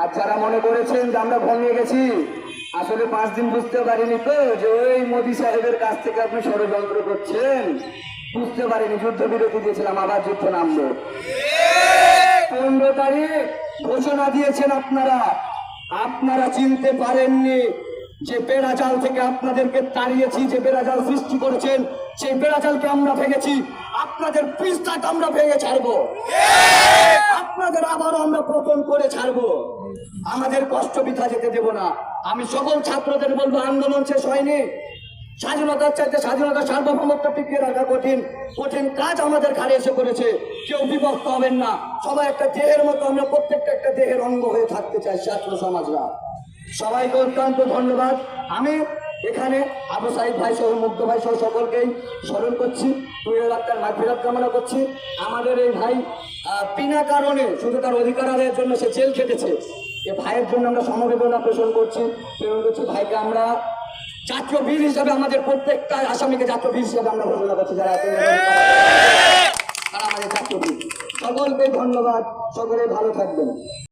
আর যারা মনে করেছেন যে আমরা ভঙ্গে গেছি, আসলে 5 দিন বুঝতে পারিনি তো যে ওই মোদী সাহেবের কাছ থেকে আপনি ষড়যন্ত্র করছেন। বুঝতে পারিনি, যুদ্ধবিরতি দিয়েছিলাম, আবার যুদ্ধ নামলো। 15 তারিখ ঘোষণা দিয়েছেন আপনারা চিনতে পারেননি যে বেড়াজাল থেকে আপনাদেরকে তাড়িয়েছি, যে বেড়াজাল সৃষ্টি করেছেন সেই বেড়াজালকে আমরা ভেঙেছি। আপনাদের পৃষ্ঠাটা আমরা ভেঙে ছাড়বো, আপনাদের আবারও আমরা পতন করে ছাড়বো। আমাদের কষ্ট বৃথা যেতে দেব না। আমি সকল ছাত্রদের বলবো, আন্দোলন শেষ হয়নি। স্বাধীনতার চাইতে স্বাধীনতা সার্বভৌমত্ব টিকিয়ে রাখা কঠিন কাজ আমাদের ঘাড়ে এসে করেছে। কেউ বিভক্ত হবেন না, সবাই একটা দেহের মতো, আমরা প্রত্যেকটা একটা দেহের অঙ্গ হয়ে থাকতে চাই ছাত্র সমাজরা। সবাইকে অত্যন্ত ধন্যবাদ। আমি এখানে আবু সাইদ ভাই সহ, মুগ্ধ ভাই সহ সকলকেই স্মরণ করছি, তুইয়ের আত্মার মাগফিরাত কামনা করছি। আমাদের এই ভাই বিনা কারণে, শুধু তার অধিকার আদায়ের জন্য সে জেল খেটেছে। এ ভাইয়ের জন্য আমরা সমবেদনা প্রেরণ করছি। ভাইকে আমরা জাতীয় বীর হিসাবে, আমাদের প্রত্যেকটা আসামিকে জাতীয় বীর হিসাবে আমরা ঘোষণা করছি, যারা তারা আমাদের জাতীয় বীর। সকলকে ধন্যবাদ, সকলে ভালো থাকবেন।